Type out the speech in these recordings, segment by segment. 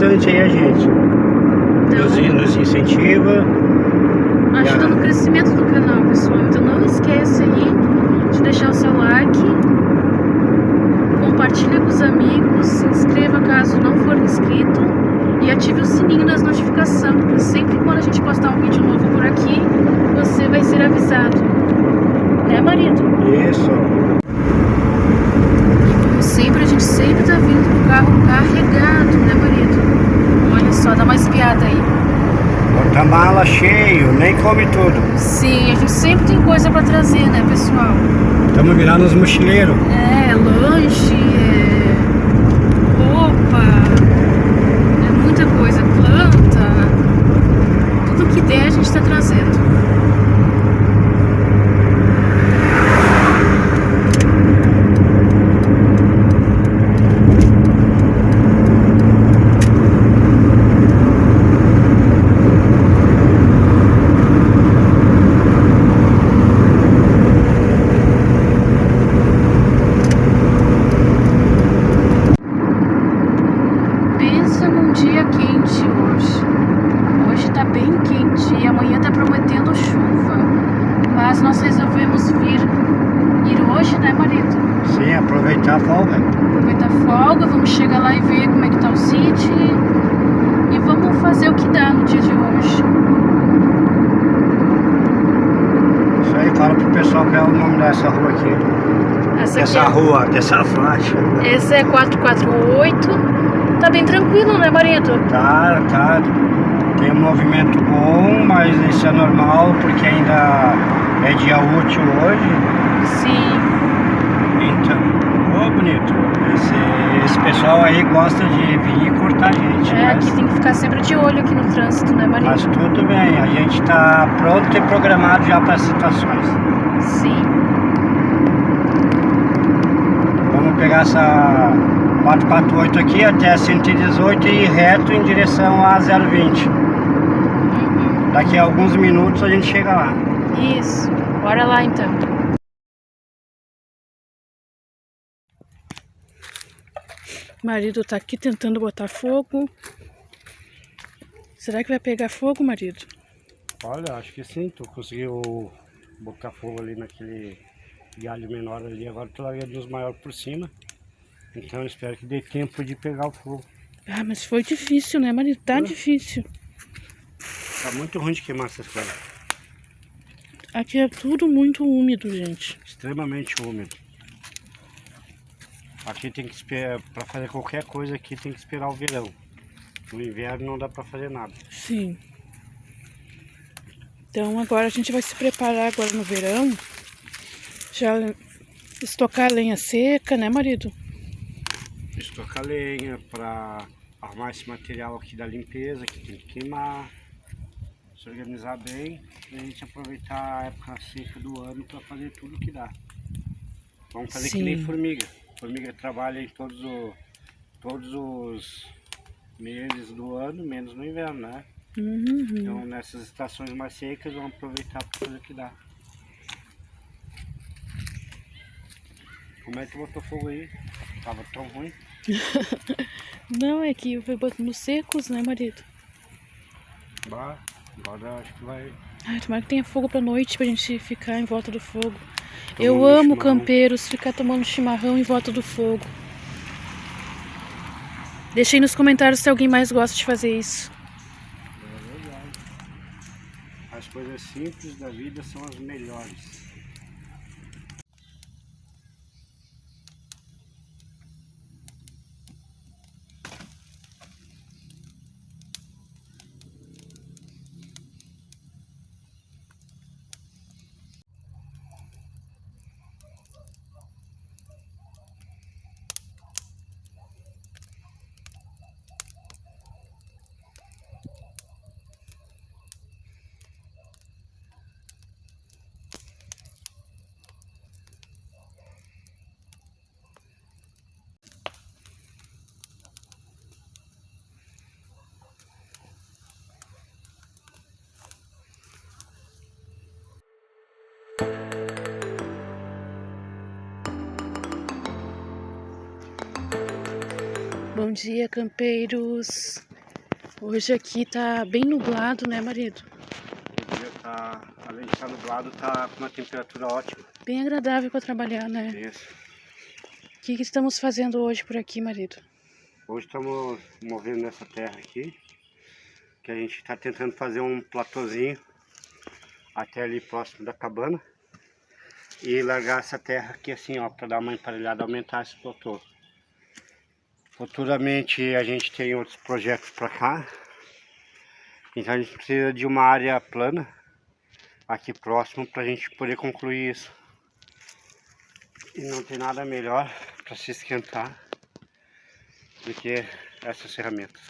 bastante aí a gente. Então, Nos incentiva. ajuda no crescimento do canal, pessoal. Então não esquece aí de deixar o seu like, compartilha com os amigos, se inscreva caso não for inscrito e ative o sininho das notificações, porque sempre quando a gente postar um vídeo novo por aqui, você vai ser avisado. Né, marido? Isso. E como sempre, a gente sempre tá vindo com o carro carregado, né, marido? Olha só, dá uma espiada aí. Porta-mala cheio, nem come tudo. Sim, a gente sempre tem coisa pra trazer, né, pessoal? Estamos virando os mochileiros. Lanche, roupa, muita coisa, planta, tudo que der a gente tá trazendo. Pensa num dia quente hoje. Hoje tá bem quente e amanhã tá prometendo chuva. Mas nós resolvemos ir hoje, né, marido? Sim, aproveitar a folga. Aproveitar a folga, vamos chegar lá e ver como é que tá o sítio e vamos fazer o que dá no dia de hoje. Isso aí, fala pro pessoal que é o nome dessa rua aqui. Essa aqui Rua, dessa faixa. Essa é 448. Tá bem tranquilo, né, marido? Tá. Tem um movimento bom, mas isso é normal porque ainda é dia útil hoje. Sim. Então, bonito. Esse pessoal aí gosta de vir e cortar a gente. Aqui tem que ficar sempre de olho aqui no trânsito, né, marido? Mas tudo bem, a gente tá pronto e programado já para as situações. Sim. Vamos pegar essa 448 aqui até a 118 e ir reto em direção a 020. Daqui a alguns minutos a gente chega lá. Isso. Bora lá então. O marido tá aqui tentando botar fogo. Será que vai pegar fogo, marido? Olha, acho que sim, tu conseguiu botar fogo ali naquele galho menor ali, agora tu larga os maiores por cima. Então eu espero que dê tempo de pegar o fogo. Ah, mas foi difícil, né, marido? Tá difícil. Tá muito ruim de queimar essas coisas. Aqui é tudo muito úmido, gente. Extremamente úmido. Aqui tem que esperar, para fazer qualquer coisa aqui tem que esperar o verão. No inverno não dá para fazer nada. Sim. Então agora a gente vai se preparar agora no verão. Já estocar a lenha seca, né, marido? Estocar lenha para arrumar esse material aqui da limpeza que tem que queimar. Se organizar bem e a gente aproveitar a época seca do ano para fazer tudo que dá. Vamos fazer que nem formiga. Formiga trabalha em todos os meses do ano, menos no inverno, né? Então nessas estações mais secas vamos aproveitar para fazer o que dá. Como é que botou fogo aí? Tava tão ruim? Não, é que foi botando secos, né, marido? Bah, agora acho que vai. Ai, tomara que tenha fogo pra noite pra gente ficar em volta do fogo. Eu amo campeiros, ficar tomando chimarrão em volta do fogo. Deixa aí nos comentários se alguém mais gosta de fazer isso. É verdade. As coisas simples da vida são as melhores. Bom dia, campeiros. Hoje aqui tá bem nublado, né, marido? O dia tá, além de estar nublado, tá com uma temperatura ótima. Bem agradável para trabalhar, né? Isso. O que estamos fazendo hoje por aqui, marido? Hoje estamos movendo nessa terra aqui, que a gente está tentando fazer um platôzinho até ali próximo da cabana e largar essa terra aqui assim, ó, para dar uma emparelhada, aumentar esse platô. Futuramente a gente tem outros projetos para cá, então a gente precisa de uma área plana aqui próximo para a gente poder concluir isso. E não tem nada melhor para se esquentar do que essas ferramentas.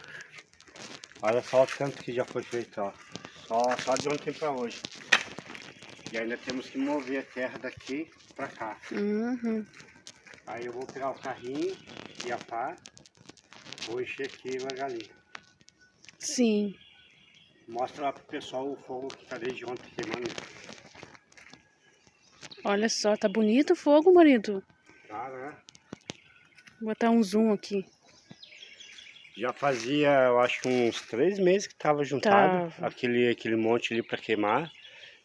Olha só o tanto que já foi feito, ó. Só de ontem para hoje. E ainda temos que mover a terra daqui para cá. Aí eu vou pegar o carrinho e a pá, vou encher aqui e largar ali. Sim. Mostra lá pro pessoal o fogo que tá desde ontem queimando. Olha só, tá bonito o fogo, marido. Tá, né? Vou botar um zoom aqui. Já fazia, eu acho que uns 3 meses que tava juntado aquele monte ali para queimar.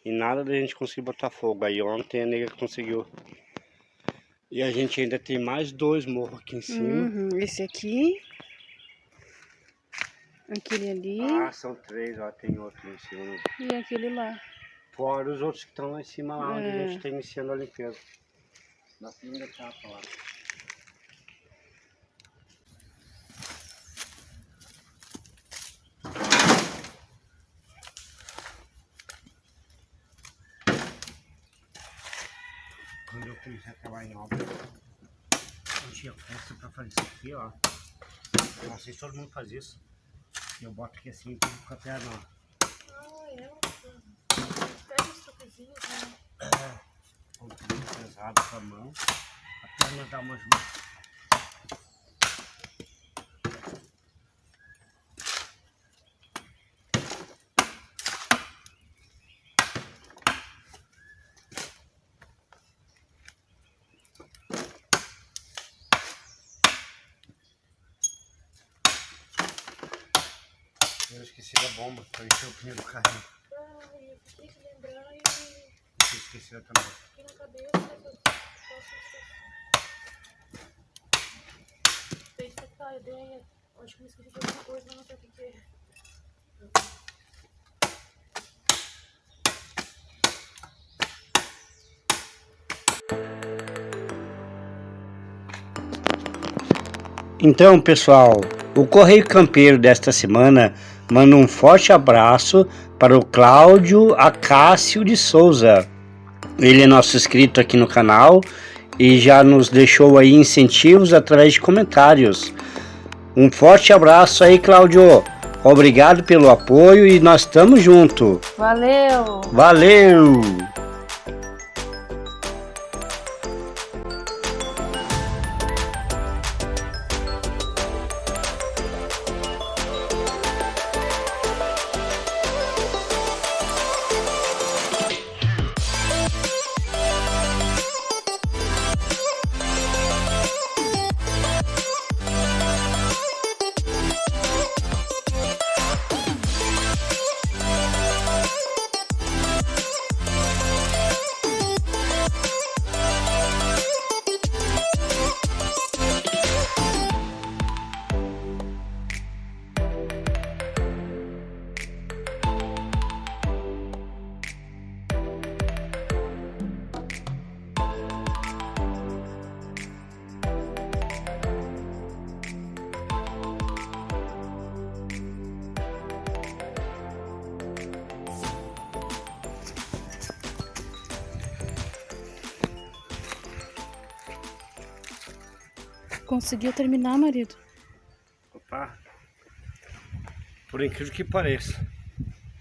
E nada da gente conseguir botar fogo. Aí ontem a nega conseguiu. E a gente ainda tem mais 2 morros aqui em cima. Esse aqui. Aquele ali. Ah, são 3, ó, tem outro lá em cima. E aquele lá. Fora os outros que estão lá em cima, lá onde a gente está É. iniciando a limpeza. Na segunda etapa lá. Quando eu comecei a trabalhar em obra, eu tinha força para fazer isso aqui, ó. Eu não sei se todo mundo faz isso. Eu boto aqui assim, com a perna, ó. Pega os toquezinhos, né? Um pouquinho pesado com a mão. A perna dá uma ajuda. Eu esqueci da bomba para encher o pneu do carrinho. Eu fiquei te lembrando e Você esqueceu também. fiquei na cabeça. Fez a ideia. Acho que me esqueci de alguma coisa, mas não sei o que é. Então, pessoal, o Correio Campeiro desta semana manda um forte abraço para o Cláudio Acácio de Souza. Ele é nosso inscrito aqui no canal e já nos deixou aí incentivos através de comentários. Um forte abraço aí, Cláudio. Obrigado pelo apoio e nós estamos juntos. Valeu! Valeu! Conseguiu terminar, marido? Opa! Por incrível que pareça,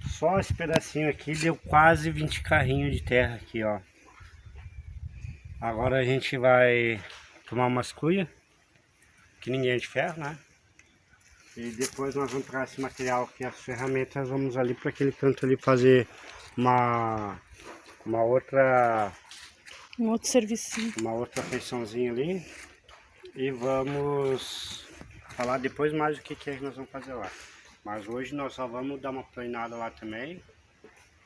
só esse pedacinho aqui deu quase 20 carrinhos de terra aqui, ó. Agora a gente vai tomar umas cuias, que ninguém é de ferro, né? E depois nós vamos pegar esse material aqui, as ferramentas, vamos ali para aquele canto ali fazer uma outra... Um outro servicinho. Uma outra feiçãozinha ali. E vamos falar depois mais o que é que nós vamos fazer lá. Mas hoje nós só vamos dar uma planeada lá também.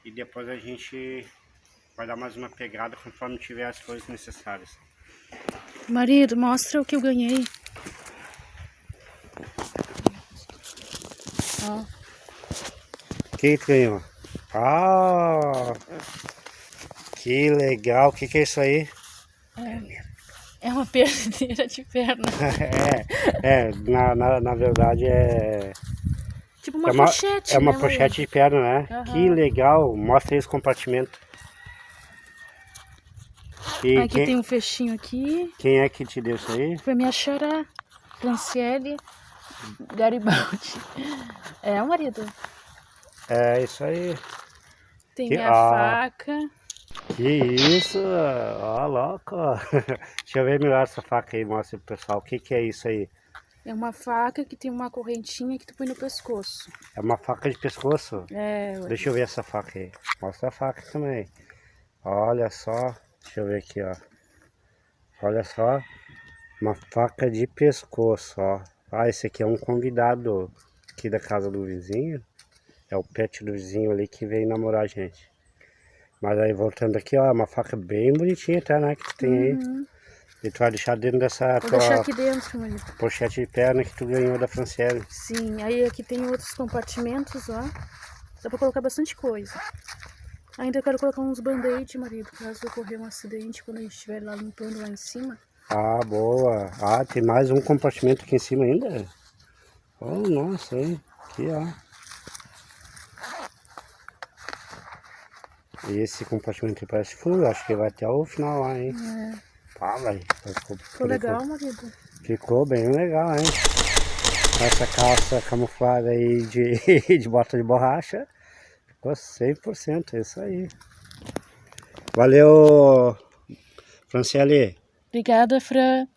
E depois a gente vai dar mais uma pegada conforme tiver as coisas necessárias. Marido, mostra o que eu ganhei. Ó. O que tu ganhou? Ah! Que legal! O que é isso aí? É uma perdeira de perna. Na verdade é... Tipo uma pochete, É uma né, pochete marido? de perna, né? Aham. Que legal! Mostra aí os compartimentos. E Aqui tem um fechinho aqui. quem é que te deu isso aí? Foi minha xará, Franciele Garibaldi. É, marido. É isso aí. Tem Que- minha ah. faca. Que isso! Ó, louco! Deixa eu ver melhor essa faca aí, mostra pro pessoal. O que é isso aí? É uma faca que tem uma correntinha que tu põe no pescoço. É uma faca de pescoço? É, ué. Deixa eu ver essa faca aí. Mostra a faca também. Olha só. Deixa eu ver aqui, ó. Olha só. Uma faca de pescoço, ó. Ah, esse aqui é um convidado aqui da casa do vizinho. É o pet do vizinho ali que veio namorar a gente. Mas aí voltando aqui, ó, é uma faca bem bonitinha, tá, né? Que tu tem aí. E tu vai deixar dentro dessa Vou tua deixar aqui dentro, marido. pochete de perna que tu ganhou da Franciele. Sim, aí aqui tem outros compartimentos, ó. Dá pra colocar bastante coisa. Ainda quero colocar uns band-aid, marido, caso ocorrer um acidente quando a gente estiver lá limpando lá em cima. Ah, boa. Ah, tem mais um compartimento aqui em cima ainda? Oh, nossa, hein? Aqui, ó. E esse compartimento aqui parece fundo, acho que vai até o final lá, hein? É. Ah, vai. Ficou legal, marido? Ficou bem legal, hein? Essa calça camuflada aí de bota de borracha. Ficou 100%, é isso aí. Valeu, Franciele. Obrigada, Fran.